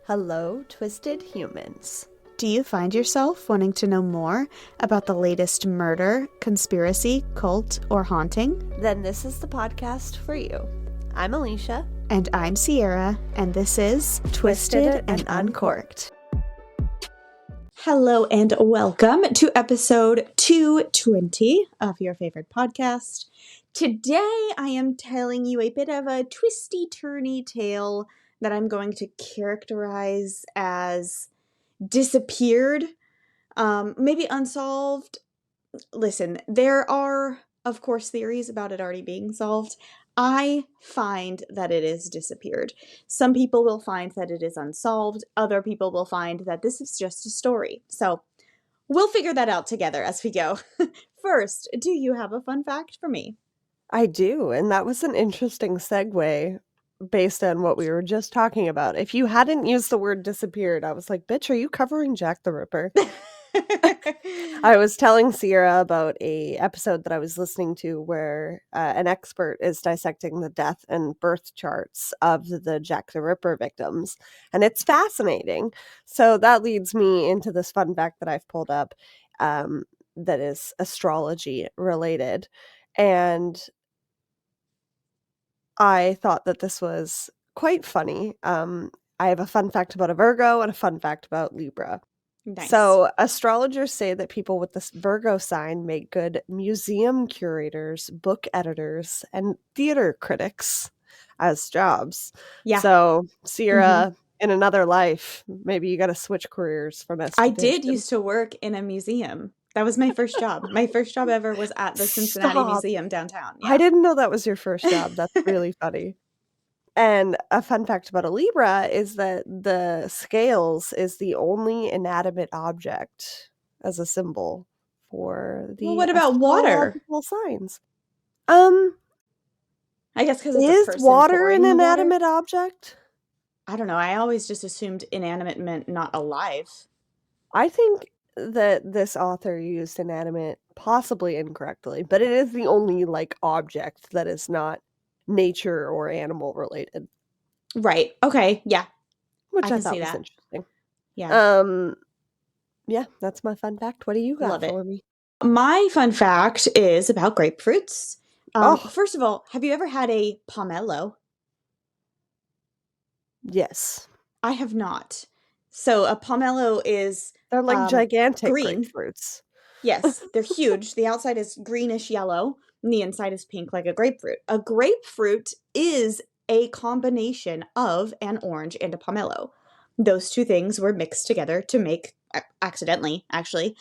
Hello, twisted humans. Do you find yourself wanting to know more about the latest murder, conspiracy, cult, or haunting? Then this is the podcast for you. I'm Alicia. And I'm Sierra, and this is Twisted and Uncorked. Hello and welcome to episode 220 of your favorite podcast. Today I am telling you a bit of a twisty-turny tale that I'm going to characterize as disappeared, maybe unsolved. Listen, there are, of course, theories about it already being solved. I find that it is disappeared. Some people will find that it is unsolved. Other people will find that this is just a story. So we'll figure that out together as we go. First, do you have a fun fact for me? I do, and that was an interesting segue based on what we were just talking about. If you hadn't used the word disappeared, I was like, bitch, are you covering Jack the Ripper? I was telling Sierra about a episode that I was listening to where an expert is dissecting the death and birth charts of the Jack the Ripper victims, and it's fascinating. So that leads me into this fun fact that I've pulled up that is astrology related, and I thought that this was quite funny. I have a fun fact about a Virgo and a fun fact about Libra. Nice. So astrologers say that people with this Virgo sign make good museum curators, book editors, and theater critics as jobs. Yeah. So Sierra, in another life, maybe you got to switch careers from I did used to work in a museum. That was my first job. My first job ever was at the Cincinnati Stop. Museum downtown. Yeah. I didn't know that was your first job. That's really funny. And a fun fact about a Libra is that the scales is the only inanimate object as a symbol for the Well, what about water? astrological signs. I guess because it's a Is person water pouring an the water? inanimate object? I don't know. I always just assumed inanimate meant not alive. I think that this author used inanimate possibly incorrectly, but it is the only object that is not nature or animal related. Right. Okay. Yeah. Which I I can thought see was that. interesting. Yeah. Yeah, that's my fun fact. What do you got Love it. for me? My fun fact is about grapefruits. Oh. First of all, have you ever had a pomelo? Yes. I have not. So a pomelo is They're like gigantic green. grapefruits. Yes, they're huge. The outside is greenish yellow, and the inside is pink like a grapefruit. A grapefruit is a combination of an orange and a pomelo. Those two things were mixed together to make, accidentally, actually,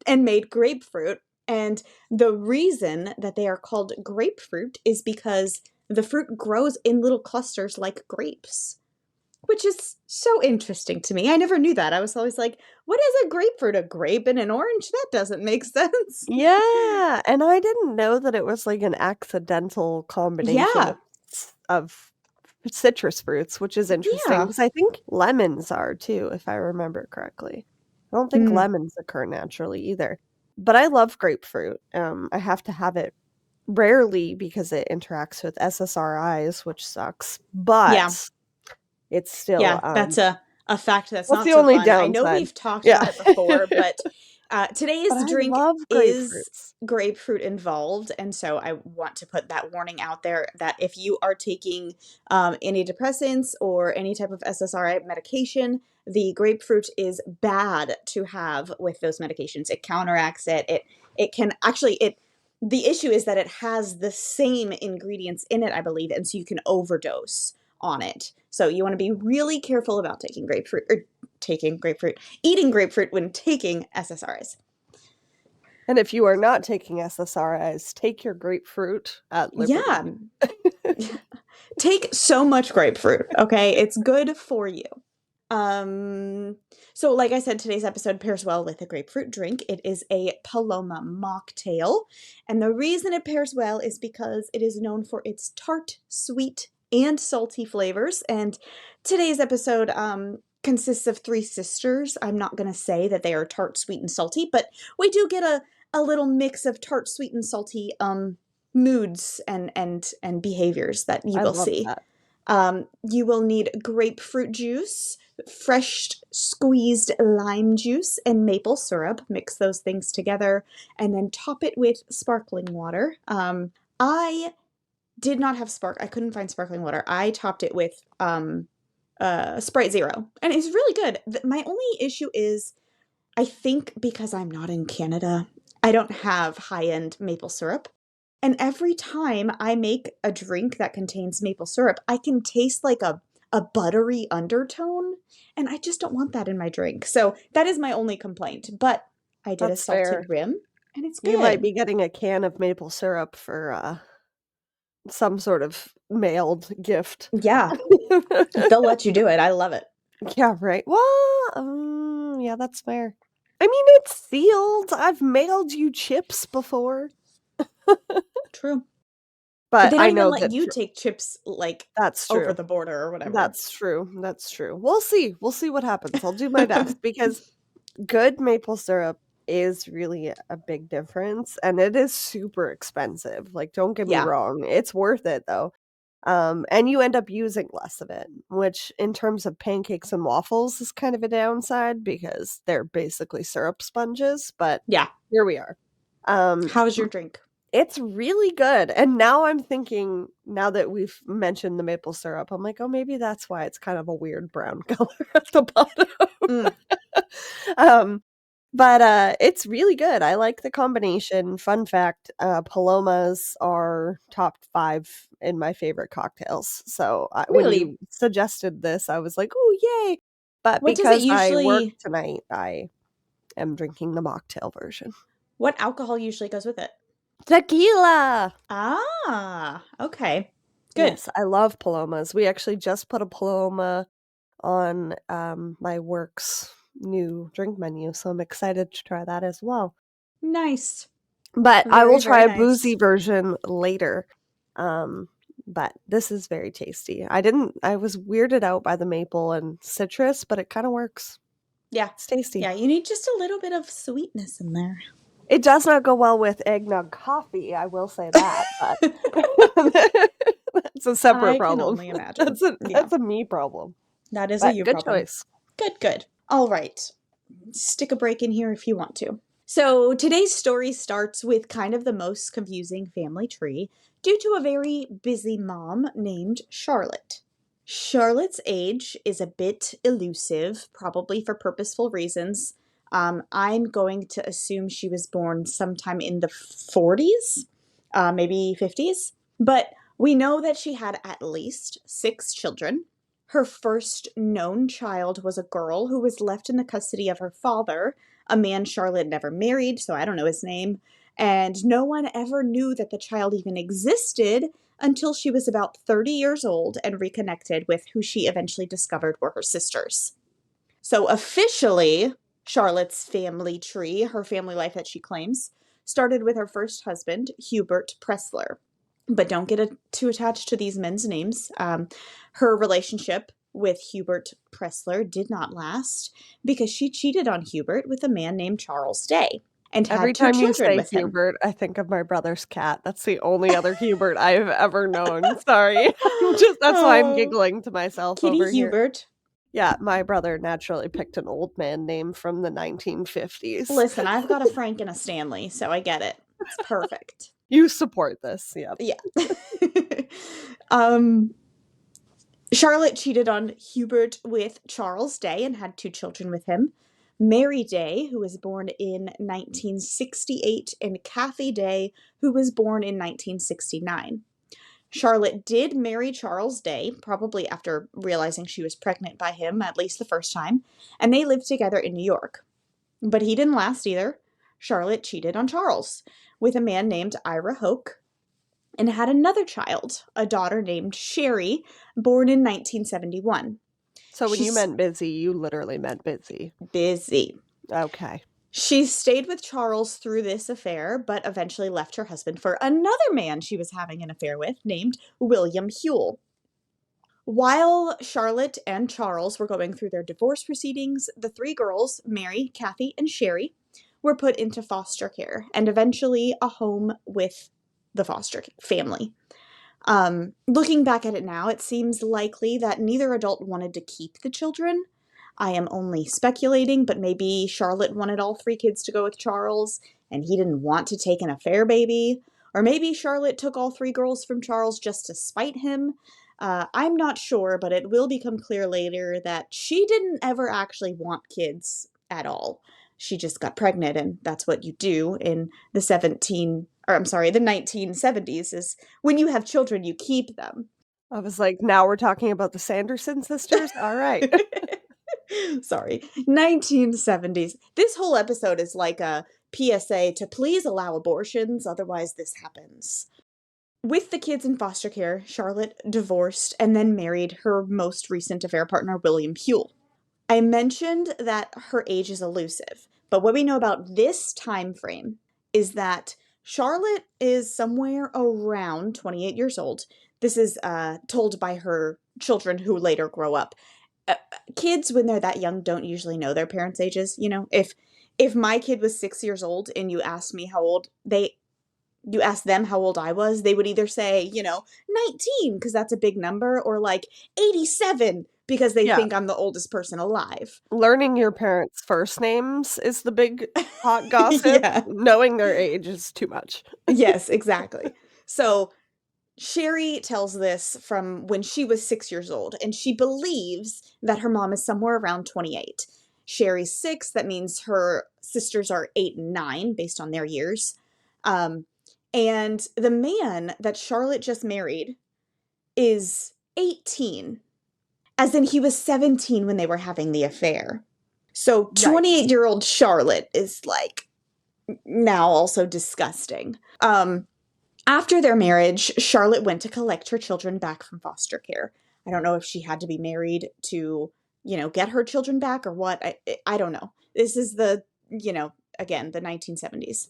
and made grapefruit. And the reason that they are called grapefruit is because the fruit grows in little clusters like grapes, which is so interesting to me. I never knew that. I was always like, what is a grapefruit? A grape and an orange? That doesn't make sense. Yeah, and I didn't know that it was like an accidental combination Yeah. of citrus fruits, which is interesting Yeah. because I think lemons are too, if I remember correctly. I don't think lemons occur naturally either. But I love grapefruit. I have to have it rarely because it interacts with SSRIs, which sucks. But Yeah. it's still that's a fact that's not the so only fun. I know downside. we've talked about it before, but today's But I drink love is grapefruits. grapefruit involved, and so I want to put that warning out there that if you are taking antidepressants or any type of SSRI medication, the grapefruit is bad to have with those medications. It counteracts it. It can actually the issue is that it has the same ingredients in it, I believe, and so you can overdose on it. So you want to be really careful about eating grapefruit when taking SSRIs. And if you are not taking SSRIs, take your grapefruit at liberty. Yeah. Take so much grapefruit, okay? It's good for you. So like I said, today's episode pairs well with a grapefruit drink. It is a Paloma mocktail. And the reason it pairs well is because it is known for its tart, sweet, and salty flavors. And today's episode consists of three sisters. I'm not going to say that they are tart, sweet, and salty, but we do get a little mix of tart, sweet, and salty moods and behaviors that you will see. That. You will need grapefruit juice, fresh squeezed lime juice, and maple syrup. Mix those things together and then top it with sparkling water. I did not have I couldn't find sparkling water. I topped it with Sprite Zero, and it's really good. My only issue is I think because I'm not in Canada, I don't have high-end maple syrup. And every time I make a drink that contains maple syrup, I can taste like a buttery undertone, and I just don't want that in my drink. So that is my only complaint. But I did a That's fair. salted rim, and it's You might good. be getting a can of maple syrup for, some sort of mailed gift. Yeah, they'll let you do it. I love it. Yeah, right. Well, yeah, that's fair. I mean, it's sealed. I've mailed you chips before. True. But But they don't I even know let that you take chips like that's over true. the border or whatever. That's true. That's true. We'll see. We'll see what happens. I'll do my best because good maple syrup is really a big difference, and it is super expensive. Like, don't get me Yeah. wrong. It's worth it though. And you end up using less of it, which in terms of pancakes and waffles is kind of a downside because they're basically syrup sponges, but Yeah. here we are. Um, How's your drink? it's really good. And now I'm thinking, now that we've mentioned the maple syrup, I'm like, oh, maybe that's why it's kind of a weird brown color at the bottom. Mm, um, but it's really good. I like the combination. Fun fact, Palomas are top 5 in my favorite cocktails. So, when really? you suggested this, I was like, "Ooh, yay." But What does it because I work usually tonight, I am drinking the mocktail version. what alcohol usually goes with it? Tequila! Ah, okay. Good. Yes, I love Palomas. We actually just put a Paloma on, my work's new drink menu, so I'm excited to try that as well. Nice. But I will Very, try very a boozy nice. version later. Um, but this is very tasty. I was weirded out by the maple and citrus, but it kinda works. Yeah. It's tasty. Yeah, you need just a little bit of sweetness in there. It does not go well with eggnog coffee, I will say that, but that's a separate I can problem. only imagine. That's a Yeah, that's a me problem, that is a but you good problem. choice. Good, good. All right. Stick a break in here if you want to. So, today's story starts with kind of the most confusing family tree due to a very busy mom named Charlotte. Charlotte's age is a bit elusive, probably for purposeful reasons. I'm going to assume she was born sometime in the 40s, maybe 50s. But we know that she had at least 6 children. Her first known child was a girl who was left in the custody of her father, a man Charlotte never married, so I don't know his name. And no one ever knew that the child even existed until she was about 30 years old and reconnected with who she eventually discovered were her sisters. So officially, Charlotte's family tree, her family life that she claims, started with her first husband, Hubert Pressler. But don't get too attached to these men's names. Her relationship with Hubert Pressler did not last because she cheated on Hubert with a man named Charles Day and Every had two time you children say with him. Hubert, I think of my brother's cat. That's the only other Hubert I've ever known. Sorry. That's why I'm Oh, giggling to myself Kitty over here. Hubert. Yeah, my brother naturally picked an old man name from the 1950s. Listen, I've got a Frank and a Stanley, so I get it. It's perfect. You support this, yeah. Yeah. um, Charlotte cheated on Hubert with Charles Day and had 2 children with him. Mary Day, who was born in 1968, and Kathy Day, who was born in 1969. Charlotte did marry Charles Day, probably after realizing she was pregnant by him at least the first time, and they lived together in New York. But he didn't last either. Charlotte cheated on Charles with a man named Ira Hoke and had another child, a daughter named Sherry, born in 1971. So when you She's meant busy, you literally meant busy. busy. Okay. She stayed with Charles through this affair, but eventually left her husband for another man she was having an affair with named William Huell. While Charlotte and Charles were going through their divorce proceedings, the 3 girls, Mary, Kathy, and Sherry, were put into foster care and eventually a home with the foster family. Looking back at it now, it seems likely that neither adult wanted to keep the children. I am only speculating, but maybe Charlotte wanted all three kids to go with Charles, and he didn't want to take an affair baby. Or maybe Charlotte took all three girls from Charles just to spite him. I'm not sure, but it will become clear later that she didn't ever actually want kids at all. She just got pregnant, and that's what you do in the 1970s, is when you have children, you keep them. I was like, now we're talking about the Sanderson sisters? All right. Sorry, 1970s. This whole episode is like a PSA to please allow abortions, otherwise this happens. With the kids in foster care, Charlotte divorced and then married her most recent affair partner, William Huell. I mentioned that her age is elusive, but what we know about this time frame is that Charlotte is somewhere around 28 years old. This is told by her children who later grow up. Kids, when they're that young, don't usually know their parents' ages. You know, if my kid was 6 years old and you asked them how old I was, they would either say, 19, because that's a big number, or like 87, because they Yeah. think I'm the oldest person alive. Learning your parents' first names is the big hot gossip. Yeah. Knowing their age is too much. Yes, exactly. So Sherry tells this from when she was 6 years old, and she believes that her mom is somewhere around 28. Sherry's 6, that means her sisters are 8 and 9 based on their years. And the man that Charlotte just married is 18, as in he was 17 when they were having the affair. So Yikes. 28-year-old Charlotte is like now also disgusting. After their marriage, Charlotte went to collect her children back from foster care. I don't know if she had to be married to, get her children back or what. I don't know. This is again, the 1970s.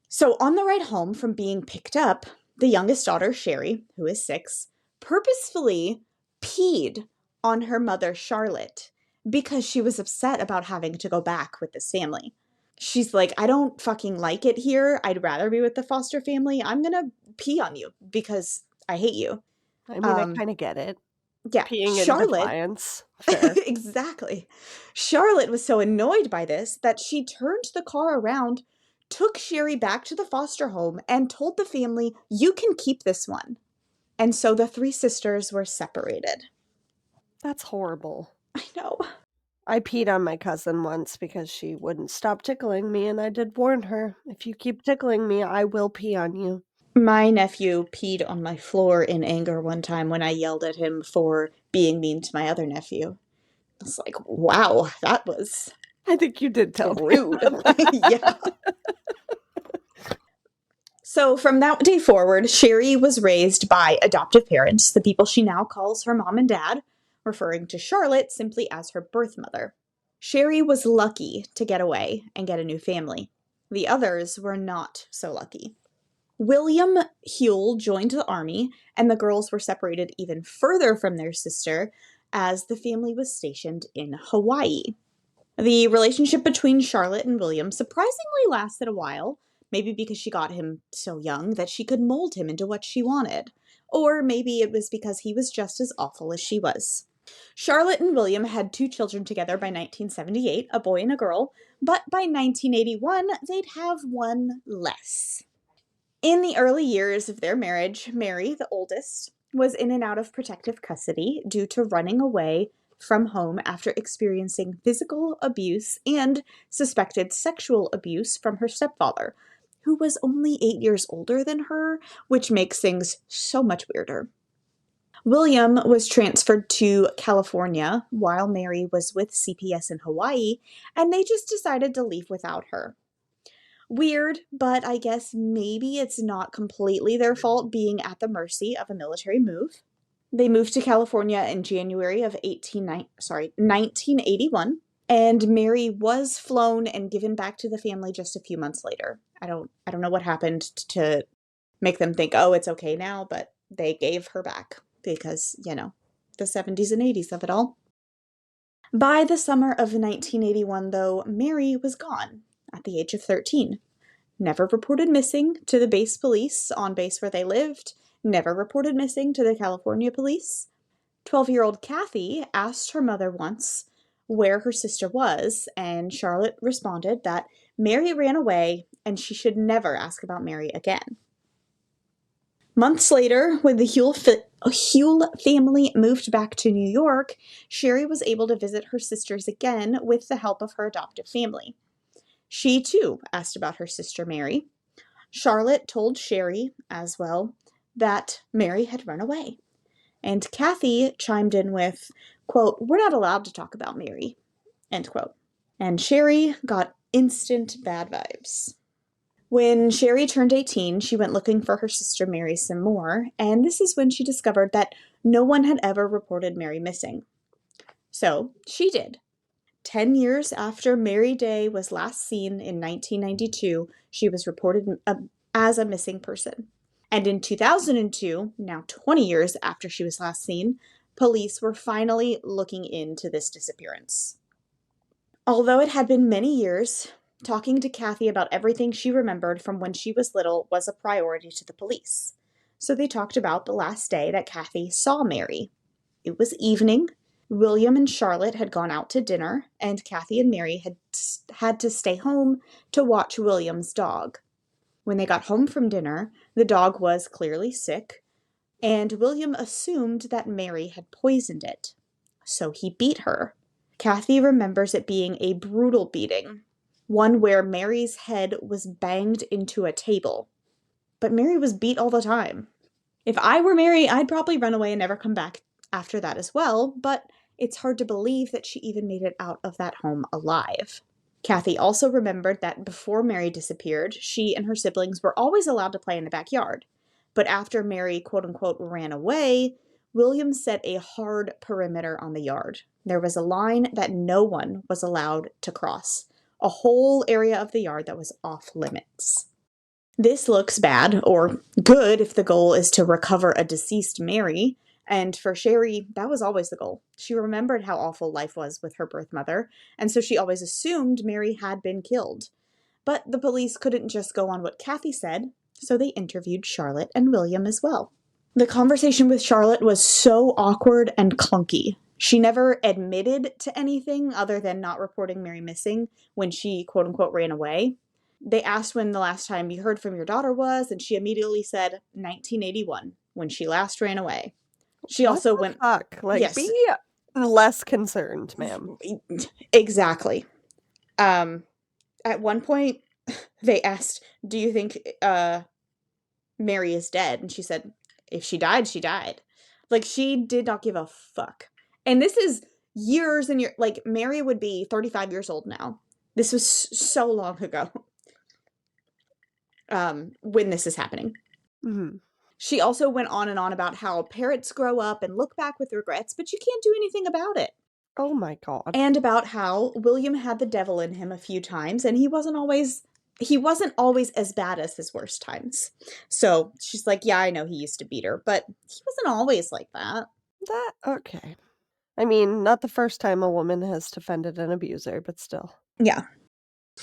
So on the ride home from being picked up, the youngest daughter, Sherry, who is 6, purposefully peed on her mother, Charlotte, because she was upset about having to go back with this family. She's like, I don't fucking like it here. I'd rather be with the foster family. I'm gonna pee on you because I hate you. I mean, I Um, kinda get it. yeah, Peeing in Charlotte, defiance. Fair. exactly. Charlotte was so annoyed by this that she turned the car around, took Sherry back to the foster home, and told the family, "You can keep this one." And so the three sisters were separated. That's horrible. I know. I peed on my cousin once because she wouldn't stop tickling me, and I did warn her, "If you keep tickling me, I will pee on you." My nephew peed on my floor in anger one time when I yelled at him for being mean to my other nephew. I was like, wow, that was I think you did tell me rude. about Yeah. that. So from that day forward, Sherry was raised by adoptive parents, the people she now calls her mom and dad, referring to Charlotte simply as her birth mother. Sherry was lucky to get away and get a new family. The others were not so lucky. William Huell joined the army, and the girls were separated even further from their sister as the family was stationed in Hawaii. The relationship between Charlotte and William surprisingly lasted a while, maybe because she got him so young that she could mold him into what she wanted. Or maybe it was because he was just as awful as she was. Charlotte and William had 2 children together by 1978, a boy and a girl, but by 1981, they'd have one less. In the early years of their marriage, Mary, the oldest, was in and out of protective custody due to running away from home after experiencing physical abuse and suspected sexual abuse from her stepfather, who was only 8 years older than her, which makes things so much weirder. William was transferred to California while Mary was with CPS in Hawaii, and they just decided to leave without her. Weird, but I guess maybe it's not completely their fault being at the mercy of a military move. They moved to California in January of 1981, and Mary was flown and given back to the family just a few months later. I don't know what happened to make them think, "Oh, it's okay now," but they gave her back because, the 70s and 80s of it all. By the summer of 1981, though, Mary was gone at the age of 13. Never reported missing to the base police on base where they lived, never reported missing to the California police. 12-year-old Kathy asked her mother once where her sister was, and Charlotte responded that Mary ran away and she should never ask about Mary again. Months later, when the Huell family moved back to New York, Sherry was able to visit her sisters again with the help of her adoptive family. She, too, asked about her sister Mary. Charlotte told Sherry, as well, that Mary had run away. And Kathy chimed in with, quote, "We're not allowed to talk about Mary," end quote. And Sherry got instant bad vibes. When Sherry turned 18, she went looking for her sister Mary some more, and this is when she discovered that no one had ever reported Mary missing. So she did. 10 years after Mary Day was last seen in 1992, she was reported as a missing person. And in 2002, now 20 years after she was last seen, police were finally looking into this disappearance. Although it had been many years, talking to Kathy about everything she remembered from when she was little was a priority to the police. So they talked about the last day that Kathy saw Mary. It was evening. William and Charlotte had gone out to dinner, and Kathy and Mary had to stay home to watch William's dog. When they got home from dinner, the dog was clearly sick, and William assumed that Mary had poisoned it. So he beat her. Kathy remembers it being a brutal beating, one where Mary's head was banged into a table. But Mary was beat all the time. If I were Mary, I'd probably run away and never come back after that as well, but it's hard to believe that she even made it out of that home alive. Kathy also remembered that before Mary disappeared, she and her siblings were always allowed to play in the backyard. But after Mary, quote-unquote, ran away, William set a hard perimeter on the yard. There was a line that no one was allowed to cross, a whole area of the yard that was off limits. This looks bad, or good if the goal is to recover a deceased Mary, and for Sherry, that was always the goal. She remembered how awful life was with her birth mother, and so she always assumed Mary had been killed. But the police couldn't just go on what Kathy said, so they interviewed Charlotte and William as well. The conversation with Charlotte was so awkward and clunky. She never admitted to anything other than not reporting Mary missing when she, quote-unquote, ran away. They asked when the last time you heard from your daughter was, and she immediately said 1981, when she last ran away. She What also the went, fuck? Like, yes, be less concerned, ma'am. exactly. At one point, they asked, "Do you think Mary is dead?" And she said, "If she died, she died." Like, she did not give a fuck. And this is years and years. Like, Mary would be 35 years old now. This was so long ago. When this is happening. Mm-hmm. She also went on and on about how parents grow up and look back with regrets, but you can't do anything about it. Oh my god. And about how William had the devil in him a few times, and he wasn't always as bad as his worst times. So she's like, yeah, I know he used to beat her, but he wasn't always like that. Okay. I mean, not the first time a woman has defended an abuser, but still. Yeah.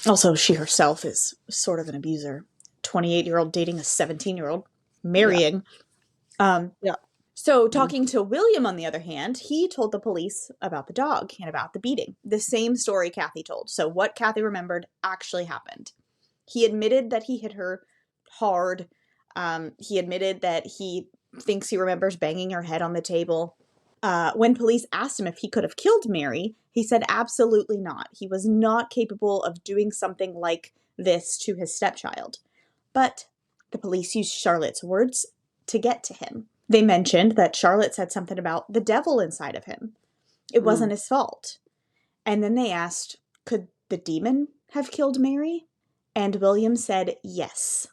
Also, she herself is sort of an abuser. 28-year-old dating a 17-year-old, marrying. Yeah. So, talking to William, on the other hand, he told the police about the dog and about the beating. The same story Kathy told. So, what Kathy remembered actually happened. He admitted that he hit her hard. He admitted that he thinks he remembers banging her head on the table. When police asked him if he could have killed Mary, he said absolutely not. He was not capable of doing something like this to his stepchild. But the police used Charlotte's words to get to him. They mentioned that Charlotte said something about the devil inside of him. It wasn't his fault. And then they asked, could the demon have killed Mary? And William said yes.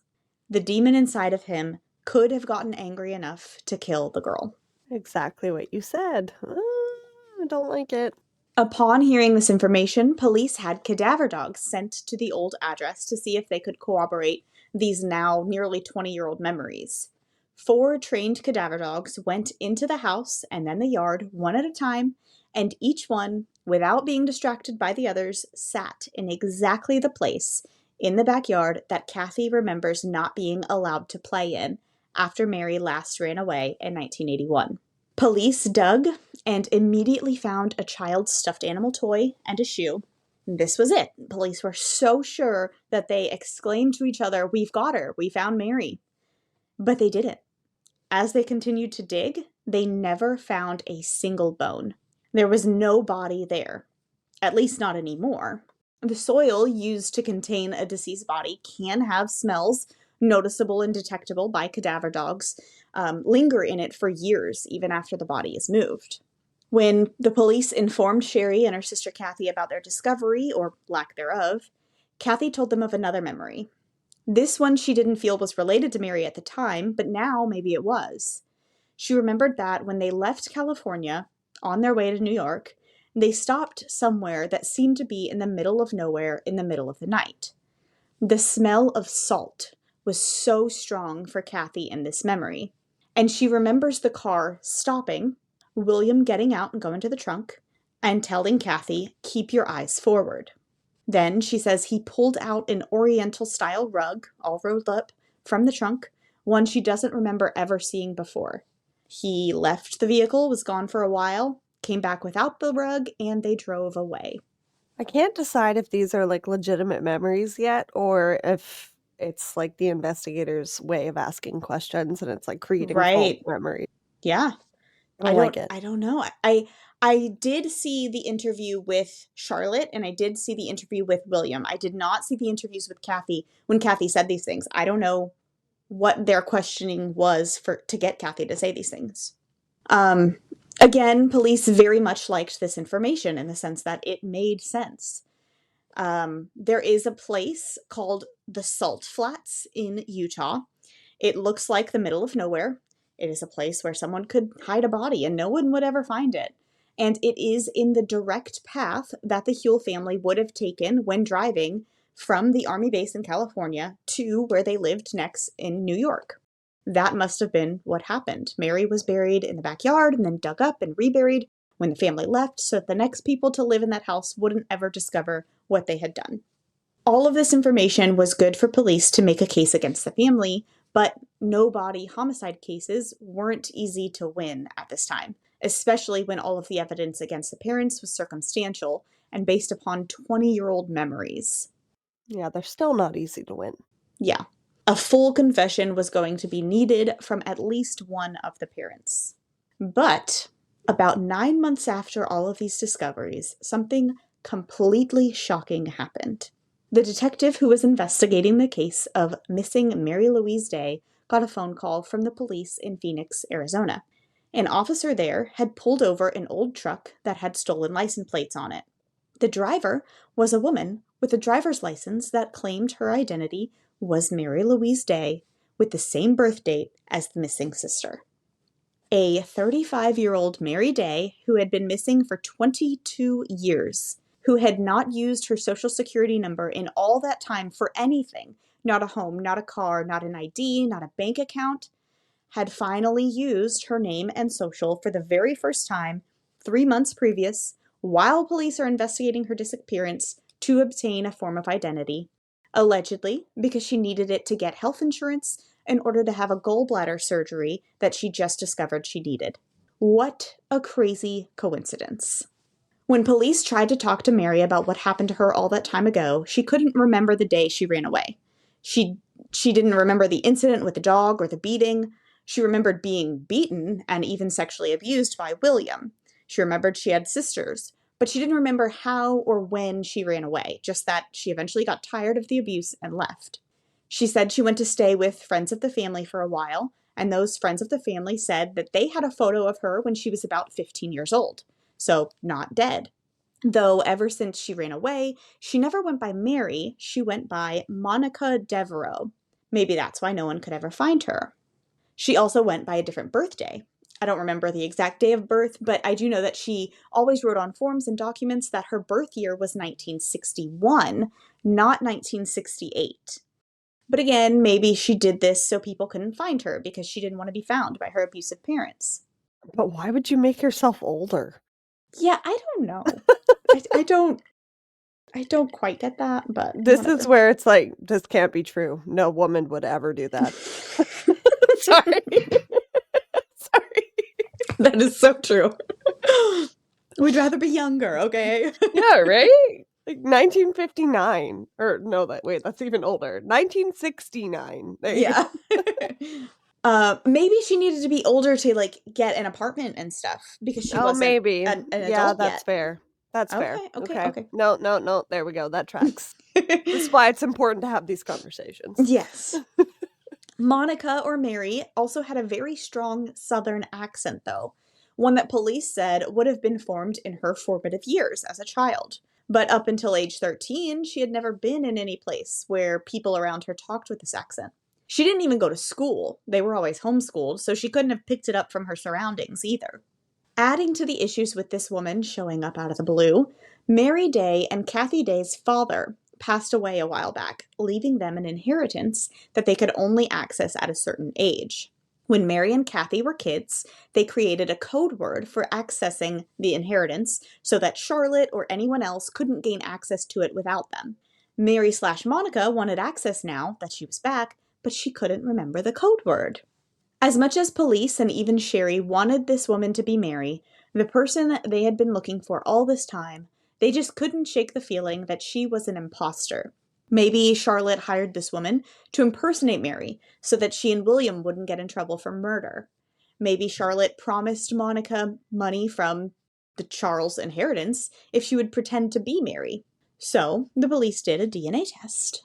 The demon inside of him could have gotten angry enough to kill the girl. Exactly what you said. I don't like it. Upon hearing this information, police had cadaver dogs sent to the old address to see if they could corroborate these now nearly 20-year-old memories. 4 trained cadaver dogs went into the house and then the yard one at a time, and each one, without being distracted by the others, sat in exactly the place in the backyard that Kathy remembers not being allowed to play in after Mary last ran away in 1981. Police dug and immediately found a child's stuffed animal toy and a shoe. This was it. Police were so sure that they exclaimed to each other, "We've got her. We found Mary." But they didn't. As they continued to dig, they never found a single bone. There was no body there, at least not anymore. The soil used to contain a deceased body can have smells noticeable and detectable by cadaver dogs, linger in it for years, even after the body is moved. When the police informed Sherry and her sister Kathy about their discovery, or lack thereof, Kathy told them of another memory. This one she didn't feel was related to Mary at the time, but now maybe it was. She remembered that when they left California on their way to New York, they stopped somewhere that seemed to be in the middle of nowhere in the middle of the night. The smell of salt was so strong for Kathy in this memory. And she remembers the car stopping, William getting out and going to the trunk, and telling Kathy, "Keep your eyes forward." Then she says he pulled out an Oriental-style rug, all rolled up, from the trunk, one she doesn't remember ever seeing before. He left the vehicle, was gone for a while, came back without the rug, and they drove away. I can't decide if these are like legitimate memories yet or if it's like the investigator's way of asking questions and it's like creating false Right. memories. Yeah. I don't like it. I don't know. I did see the interview with Charlotte and I did see the interview with William. I did not see the interviews with Kathy when Kathy said these things. I don't know what their questioning was for to get Kathy to say these things. Um, Again, police very much liked this information in the sense that it made sense. There is a place called the Salt Flats in Utah. It looks like the middle of nowhere. It is a place where someone could hide a body and no one would ever find it. And it is in the direct path that the Huell family would have taken when driving from the Army base in California to where they lived next in New York. That must have been what happened. Mary was buried in the backyard and then dug up and reburied when the family left so that the next people to live in that house wouldn't ever discover what they had done. All of this information was good for police to make a case against the family, but no body homicide cases weren't easy to win at this time, especially when all of the evidence against the parents was circumstantial and based upon 20-year-old memories. Yeah, they're still not easy to win. Yeah. A full confession was going to be needed from at least one of the parents. But about 9 months after all of these discoveries, something completely shocking happened. The detective who was investigating the case of missing Mary Louise Day got a phone call from the police in Phoenix, Arizona. An officer there had pulled over an old truck that had stolen license plates on it. The driver was a woman with a driver's license that claimed her identity was Mary Louise Day with the same birth date as the missing sister. A 35-year-old Mary Day who had been missing for 22 years, who had not used her social security number in all that time for anything, not a home, not a car, not an ID, not a bank account, had finally used her name and social for the very first time 3 months previous, while police are investigating her disappearance, to obtain a form of identity, allegedly because she needed it to get health insurance in order to have a gallbladder surgery that she just discovered she needed. What a crazy coincidence. When police tried to talk to Mary about what happened to her all that time ago, she couldn't remember the day she ran away. She didn't remember the incident with the dog or the beating. She remembered being beaten and even sexually abused by William. She remembered she had sisters, but she didn't remember how or when she ran away, just that she eventually got tired of the abuse and left. She said she went to stay with friends of the family for a while, and those friends of the family said that they had a photo of her when she was about 15 years old, so not dead. Though ever since she ran away, she never went by Mary, she went by Monica Devereaux. Maybe that's why no one could ever find her. She also went by a different birthday. I don't remember the exact day of birth, but I do know that she always wrote on forms and documents that her birth year was 1961, not 1968. But again, maybe she did this so people couldn't find her because she didn't want to be found by her abusive parents. But why would you make yourself older? Yeah, I don't know. I don't quite get that, but This is whatever. where it's like, this can't be true. No woman would ever do that. Sorry. Sorry. That is so true. We'd rather be younger, okay? Yeah, right? Like 1959. Or no, that's even older. 1969. There you Yeah. Maybe she needed to be older to like get an apartment and stuff because she go. Oh, wasn't maybe. an Yeah, adult that's yet. fair. That's fair. Okay, okay, Okay. okay. No, no, no. There we go. That tracks. This is why it's important to have these conversations. Yes. Monica, or Mary, also had a very strong Southern accent, though, one that police said would have been formed in her formative years as a child. But up until age 13, she had never been in any place where people around her talked with this accent. She didn't even go to school. They were always homeschooled, so she couldn't have picked it up from her surroundings either. Adding to the issues with this woman showing up out of the blue, Mary Day and Kathy Day's father passed away a while back, leaving them an inheritance that they could only access at a certain age. When Mary and Kathy were kids, they created a code word for accessing the inheritance so that Charlotte or anyone else couldn't gain access to it without them. Mary/Monica wanted access now that she was back, but she couldn't remember the code word. As much as police and even Sherry wanted this woman to be Mary, the person they had been looking for all this time, they just couldn't shake the feeling that she was an imposter. Maybe Charlotte hired this woman to impersonate Mary so that she and William wouldn't get in trouble for murder. Maybe Charlotte promised Monica money from the Charles inheritance if she would pretend to be Mary. So the police did a DNA test.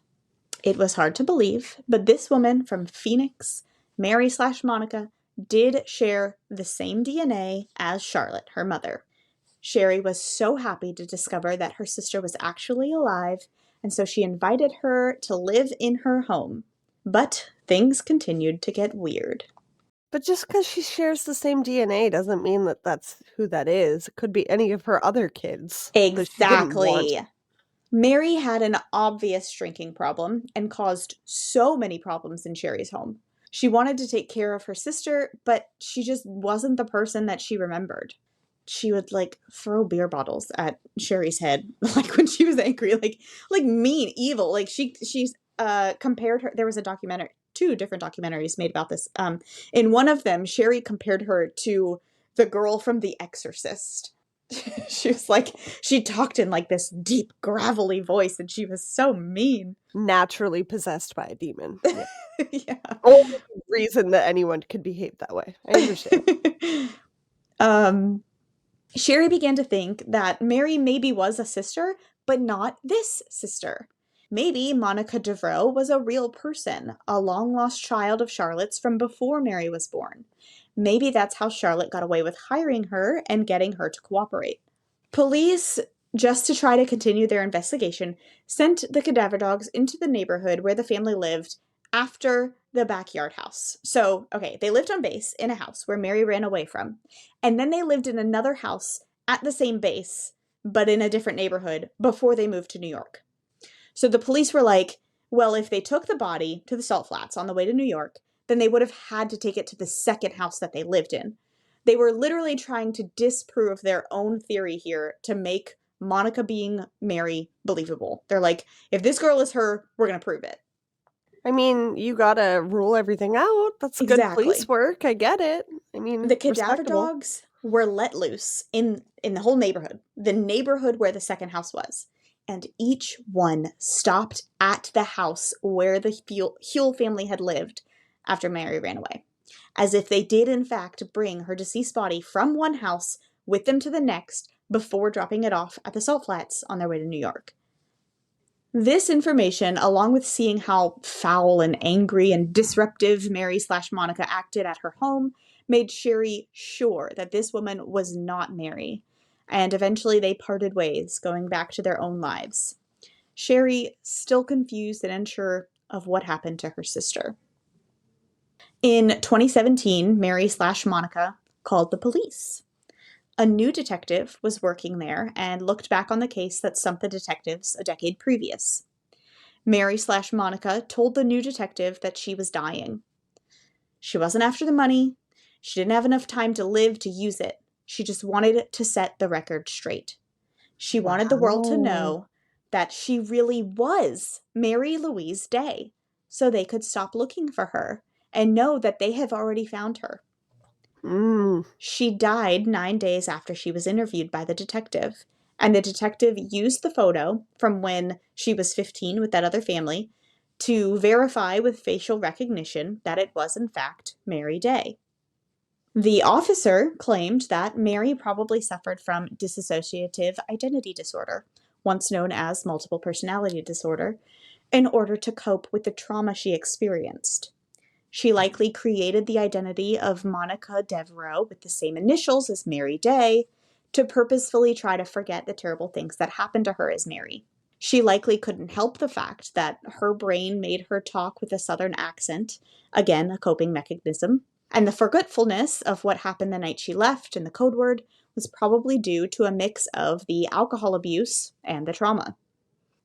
It was hard to believe, but this woman from Phoenix, Mary/Monica, did share the same DNA as Charlotte, her mother. Sherry was so happy to discover that her sister was actually alive, and so she invited her to live in her home. But things continued to get weird. But just because she shares the same DNA doesn't mean that that's who that is. It could be any of her other kids that she didn't want. Exactly. Mary had an obvious drinking problem and caused so many problems in Sherry's home. She wanted to take care of her sister, but she just wasn't the person that she remembered. She would like throw beer bottles at Sherry's head, like when she was angry, like mean, evil. Like she's compared her. There was a documentary, two different documentaries made about this. In one of them, Sherry compared her to the girl from The Exorcist. She was like, she talked in like this deep, gravelly voice, and she was so mean. Naturally possessed by a demon. Yeah. Yeah. Only reason that anyone could behave that way. I understand. um, Sherry began to think that Mary maybe was a sister, but not this sister. Maybe Monica Devereaux was a real person, a long-lost child of Charlotte's from before Mary was born. Maybe that's how Charlotte got away with hiring her and getting her to cooperate. Police, just to try to continue their investigation, sent the cadaver dogs into the neighborhood where the family lived after the backyard house. So, okay, they lived on base in a house where Mary ran away from, and then they lived in another house at the same base, but in a different neighborhood before they moved to New York. So the police were like, well, if they took the body to the salt flats on the way to New York, then they would have had to take it to the second house that they lived in. They were literally trying to disprove their own theory here to make Monica being Mary believable. They're like, if this girl is her, we're going to prove it. I mean, you gotta rule everything out. That's good police Exactly. work. I get it. I mean, The cadaver respectable. dogs were let loose in the whole neighborhood, the neighborhood where the second house was. And each one stopped at the house where the Huell family had lived after Mary ran away, as if they did in fact bring her deceased body from one house with them to the next before dropping it off at the salt flats on their way to New York. This information, along with seeing how foul and angry and disruptive Mary/Monica acted at her home, made Sherry sure that this woman was not Mary. And eventually they parted ways, going back to their own lives. Sherry still confused and unsure of what happened to her sister. In 2017, Mary/Monica called the police. A new detective was working there and looked back on the case that stumped the detectives a decade previous. Mary/Monica told the new detective that she was dying. She wasn't after the money. She didn't have enough time to live to use it. She just wanted to set the record straight. She wanted the world to Wow. know that she really was Mary Louise Day, so they could stop looking for her and know that they have already found her. Mm. She died 9 days after she was interviewed by the detective, and the detective used the photo from when she was 15 with that other family to verify with facial recognition that it was, in fact, Mary Day. The officer claimed that Mary probably suffered from dissociative identity disorder, once known as multiple personality disorder, in order to cope with the trauma she experienced. She likely created the identity of Monica Devereaux with the same initials as Mary Day to purposefully try to forget the terrible things that happened to her as Mary. She likely couldn't help the fact that her brain made her talk with a southern accent, again, a coping mechanism, and the forgetfulness of what happened the night she left and the code word was probably due to a mix of the alcohol abuse and the trauma.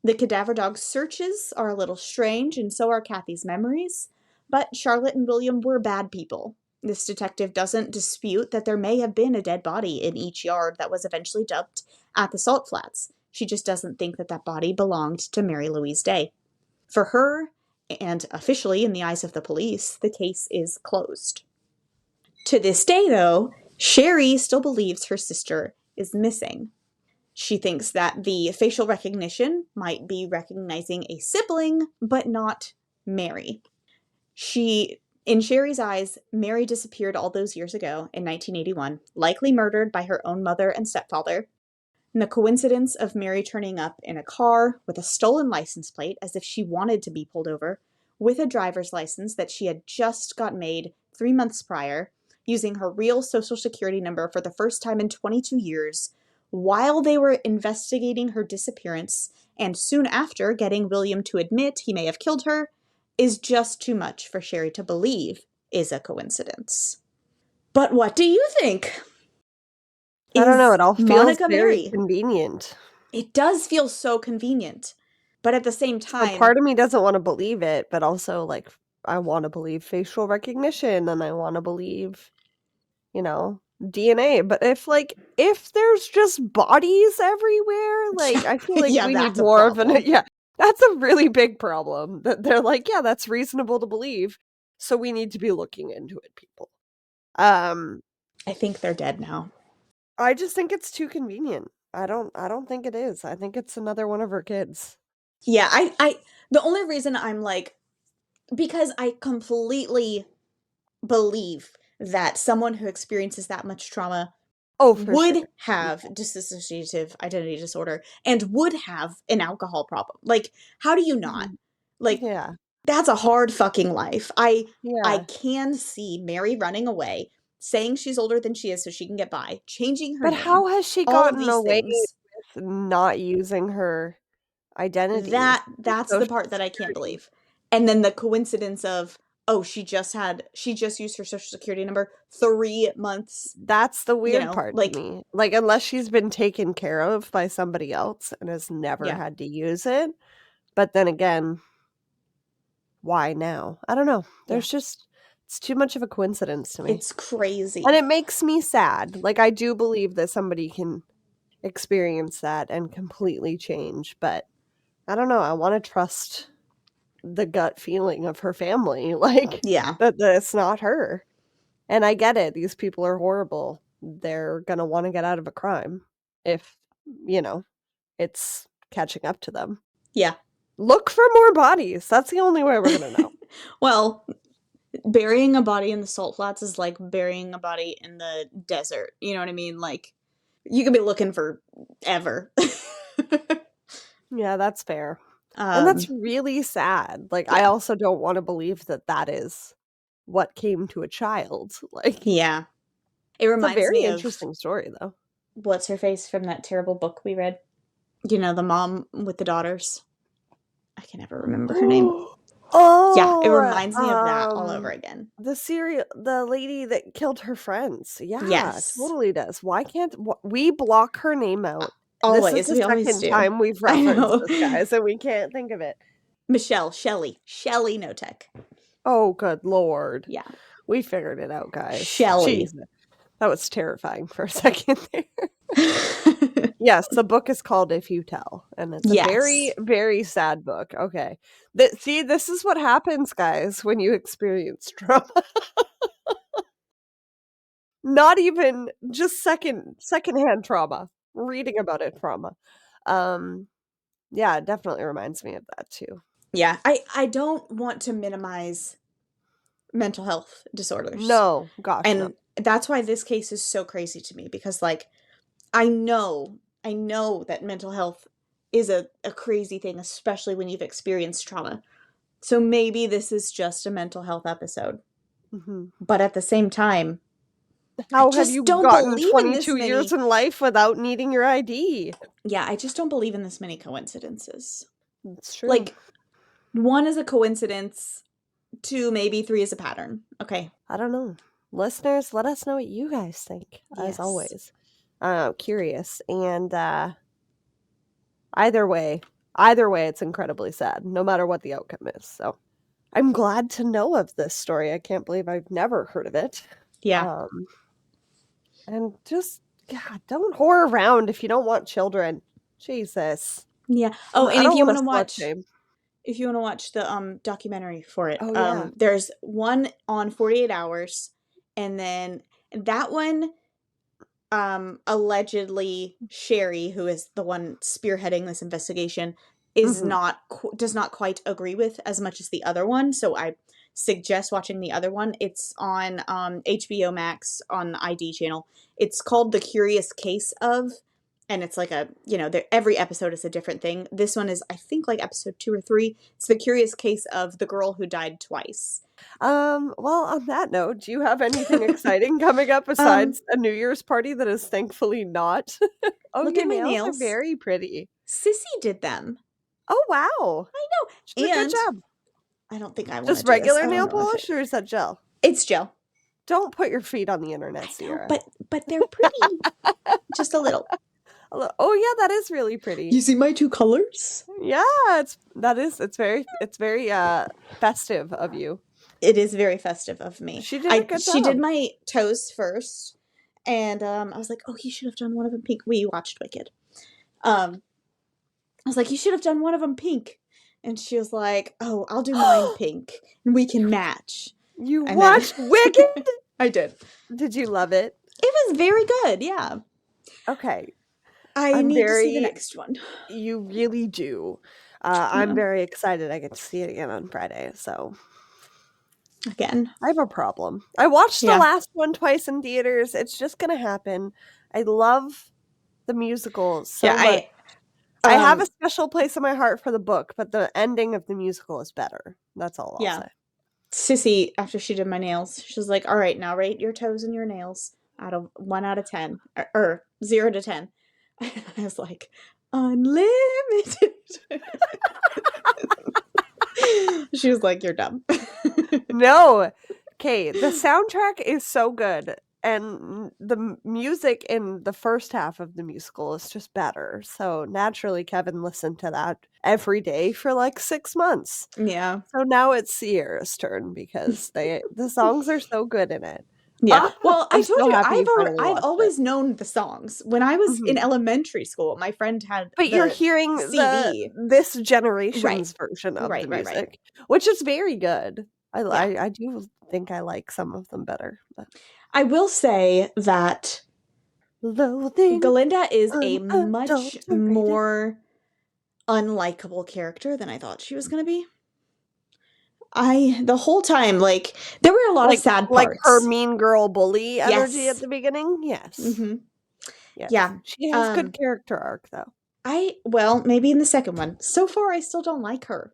The cadaver dog's searches are a little strange, and so are Kathy's memories, but Charlotte and William were bad people. This detective doesn't dispute that there may have been a dead body in each yard that was eventually dumped at the salt flats. She just doesn't think that that body belonged to Mary Louise Day. For her, and officially in the eyes of the police, the case is closed. To this day, though, Sherry still believes her sister is missing. She thinks that the facial recognition might be recognizing a sibling, but not Mary. In Sherry's eyes, Mary disappeared all those years ago in 1981, likely murdered by her own mother and stepfather. And the coincidence of Mary turning up in a car with a stolen license plate as if she wanted to be pulled over, with a driver's license that she had just got made 3 months prior, using her real social security number for the first time in 22 years, while they were investigating her disappearance, and soon after getting William to admit he may have killed her, is just too much for Sherry to believe is a coincidence. But what do you think? I don't know, Is it all feels Monica very Mary? convenient. It does feel so convenient. But at the same So time, part of me doesn't wanna believe it, but also, like, I wanna believe facial recognition, and I wanna believe, you know, DNA, but if there's just bodies everywhere, like, I feel like yeah, we need that's a more of an problem. yeah, that's a really big problem that they're like, "Yeah, that's reasonable to believe, so we need to be looking into it, people." Um, I think they're dead now. I just think it's too convenient. I don't think it is. I think it's another one of her kids. Yeah, the only reason I'm like, because I completely believe that someone who experiences that much trauma Oh, for sure. would have dissociative identity disorder and would have an alcohol problem. Like, how do you not? Mhm. Like, Yeah, that's a hard fucking life. I yeah. can see Mary running away, saying she's older than she is so she can get by, changing her But name, how has she all of gotten these away things. with not using her identity, her That's the Social part that I can't Security? believe. And then the coincidence of, oh, she just used her social security number 3 months, That's the weird part to like, me. Like, unless she's been taken care of by somebody else and has never yeah, had to use it, but then again, why now? I don't know. yeah. It's too much of a coincidence to me. It's And crazy. it makes me sad. Like, I do believe that somebody can experience that and completely change, but I don't know, I wanna trust the gut feeling of her family, like, Yeah. that it's not her. And I get it, these people are horrible. They're gonna wanna get out of a crime if, you know, it's catching up to them. Yeah. Look for more bodies, that's the only way we're gonna know. Well, burying a body in the salt flats is like burying a body in the desert. You know what I mean? Like, you could be looking for ever. Yeah, that's fair. And that's um, really sad. Like, I yeah. also don't wanna believe that that is what came to a child. Like, Yeah. It it's a reminds very me of interesting story, though. what's her face from that terrible book we read. You know, the mom with the daughters. I can never remember her name. Yeah, it Oh, reminds me of that all over again. the lady that killed her friends. Yeah, Yes. totally does. Why can't we block her name out? This is Always. the We always second do. time we've I referenced know. this, guys, and we can't think of it. Shelley Notek. Oh, good lord. Yeah. We figured it out, guys. Shelley. Jesus. That was terrifying for a second there. Yes, the book is called If You Tell, and it's a very, Yes. very sad book. Okay. See, this is what happens, guys, when you experience trauma. Not even just secondhand trauma. Reading about it trauma. Um, yeah, it definitely reminds me of that too. Yeah. I don't want to minimize mental health disorders. No, gosh, no. And that's why this case is so crazy to me, because like I know that mental health is a crazy thing, especially when you've experienced trauma. So maybe this is just a mental health episode. Mhm. But at the same time, I How have just you don't gotten believe in this 22 years many. in life without needing your ID? Yeah, I just don't believe in this many coincidences. It's true. Like, one is a coincidence, two, maybe three is a pattern. Okay. I don't know. Listeners, let us know what you guys think, as Yes. always. Curious. And either way, it's incredibly sad, no matter what the outcome is. So I'm glad to know of this story. I can't believe I've never heard of it. Yeah. And just, God, don't whore around if you don't want children. Jesus. Yeah. Oh, and I if don't you want want to to slut watch shame. the documentary for it, Oh, yeah. there's one on 48 Hours, and then that one, allegedly Sherry, who is the one spearheading this investigation, is Hmm. not does not quite agree with as much as the other one. So I suggest watching the other one. It's on HBO Max on the ID channel. It's called The Curious Case of, and it's like every episode is a different thing. This one is, I think, like episode 2 or 3. It's The Curious Case of the girl who died twice. Well, on that note, do you have anything exciting coming up Um, besides a New Year's party that is thankfully not? Oh, Look your at my nails are nails. very pretty. Sissy did them. Oh, wow. I She know. did a good And job. I don't think I want to Just do this. regular I don't nail know if polish or is that gel? it's gel. Don't put your feet on the internet, I know, Sierra. but they're pretty. Just a little. Oh, yeah, that is really pretty. You see my two colors? Yeah, it's very festive of you. It is very festive of me. She did a good She did job. my toes first, and I was like, oh, you should have done one of them pink. We watched Wicked. I was like, you should have done one of them pink, and she was like, oh, I'll do mine pink, and we can match. You And then watched Wicked? I did. Did you love it? It was very good. Yeah. Okay. I need to see the next one. You really do. I'm Yeah. very excited I get to see it again on Friday, so Again. I have a problem. I watched the Yeah. last one twice in theaters. It's just gonna happen. I love the musical Yeah. so much. I have a Um. special place in my heart for the book, but the ending of the musical is better. That's all I'll Yeah. say. Sissy, after she did my nails, she was like, all right, now rate your toes and your nails out of 1 out of 10, or 0 to 10. I was like, unlimited. She was like, you're dumb. No. Okay, the soundtrack is so good, and the music in the first half of the musical is just better. So naturally, Kevin listened to that every day for like 6 months. Yeah. So now it's Sierra's turn because the songs are so good in it. Yeah. Ah, Well, I I'm told so you happy you finally I've watched it. always known the songs. When I was in Mhm. elementary school, my friend had But you're the hearing CD. this Right. generation's version of the Right. music, which is very good. Yeah. I do think I like some of them better, but I will say that loathing Galinda is a much unadulterated. more unlikable character than I thought she was going to be. The whole time, like, there were a lot of sad Like her parts. mean girl bully energy at Yes. the beginning? Yes. Hmm. Yes. Yeah. She has good character arc, though. Well, maybe in the second one. So far, I still don't like her.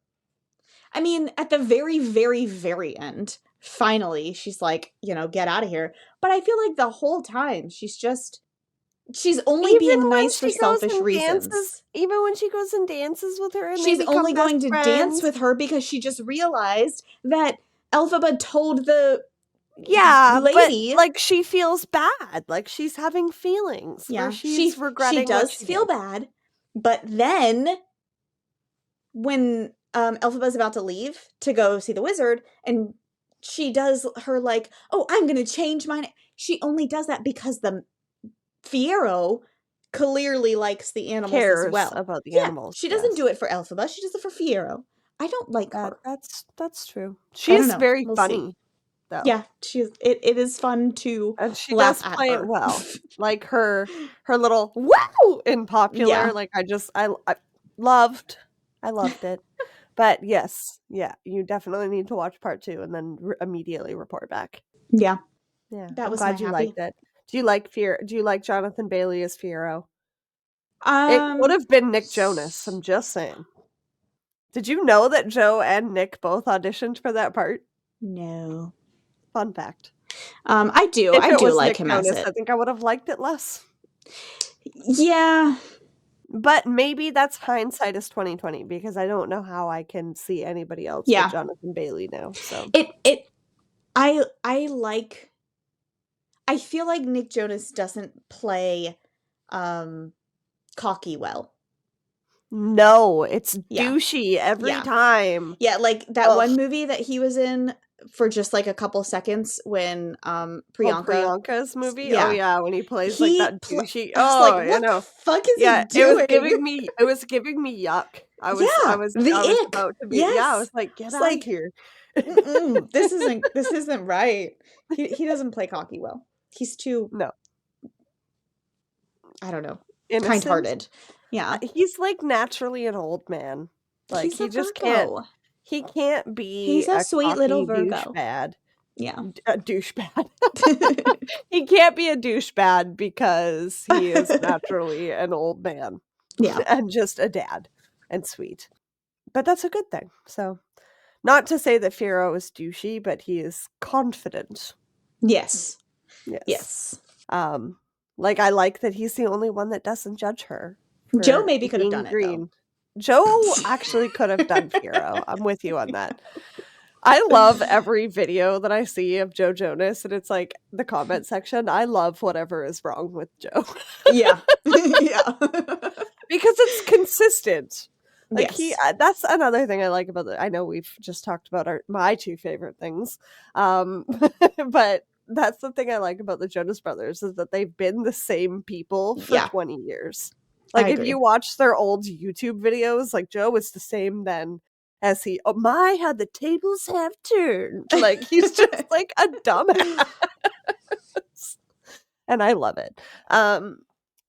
I mean, at the very, very, very end, finally, she's like, get out of here. But I feel like the whole time, she's only Even being when nice for she goes selfish and dances reasons. even when she goes and dances with her and they She's become only best going to dance friends. with her because she just realized that Elphaba told the Yeah, but, lady. like, she feels bad, like, she's having feelings where Yeah, she's she regretting what does she feel did. bad, but then when Elphaba's about to leave to go see the wizard, and she does her like, oh, I'm gonna change my name. She only does that because the Fiero clearly likes the animals as Cares well. about the Yeah, animals, she doesn't yes. do it for Elphaba. She does it for Fiero. I don't like her. That's true. I don't She's know. very We'll see. funny, though. Yeah, it is fun to And she laugh does at play it her. well. Like her little "wow" in Popular, Yeah. like, I loved I loved it. But yes, yeah, you definitely need to watch part 2 and then immediately report back. Yeah. Yeah, That I'm was my glad you happy. liked it. Do you like Jonathan Bailey as Fiero? It could Um have been Nick Jonas, I'm just saying. Did you know that Joe and Nick both auditioned for that part? no. Fun fact. I do. If I it do was like Nick him as Jonas, I it. think I would have liked it less. Yeah. But maybe that's hindsight is 2020 because I don't know how I can see anybody else but Yeah. Jonathan Bailey now, so It I like I feel like Nick Jonas doesn't play cocky well. No, it's Yeah. douchey every Yeah. time. Yeah, like that Ugh. one movie that he was in for just like a couple seconds when Oh, Priyanka Priyanka's movie? Oh, yeah. yeah, when he plays, like, He that douchey I was like, oh, you what the know. fuck is he Yeah, doing? it was giving me yuck. Yeah, I the was ick. about to be yeah, I Yes. was like, "Get It's out of like, here." this isn't right. He doesn't play cocky well. He's too, No. I don't know, Innocent? kind-hearted. Yeah. He's, like, naturally an old man. Like, He's a can't Virgo. he can't be He's a a sweet little cocky Virgo. douchebag. Yeah. A douchebag. He can't be a douchebag because he is naturally an old man Yeah. and just a dad and sweet. But that's a good thing. So, not to say that Firo is douchey, but he is confident. Yes. Yes. Yes. Like I like that he's the only one that doesn't judge her Joe for maybe could have being done it though. green. Joe actually could have done Firo. I'm with you on that. I love every video that I see of Joe Jonas, and it's like the comment section. I love whatever is wrong with Joe Yeah. Yeah. because it's consistent. Like Yes. that's another thing I like about I know we've just talked about my two favorite things, but that's the thing I like about the Jonas Brothers is that they've been the same people for Yeah. 20 years. I Like if agree. you watch their old YouTube videos, like Joe was the same then as how the tables have turned. Like he's just like a dumbass. And I love it.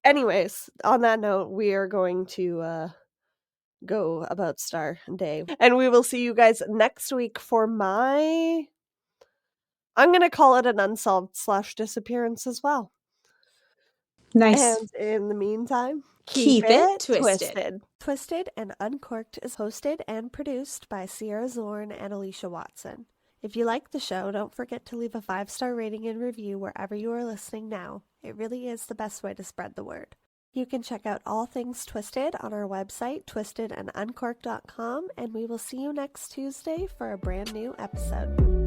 Anyways, on that note, we are going to go about Star Day. And we will see you guys next week for I'm gonna call it an unsolved / disappearance as well. Nice. And in the meantime, keep Keep it it twisted. Twisted and Uncorked is hosted and produced by Sierra Zorn and Alicia Watson. If you like the show, don't forget to leave a 5-star rating and review wherever you are listening now. It really is the best way to spread the word. You can check out all things Twisted on our website, twistedanduncorked.com, and we will see you next Tuesday for a brand new episode.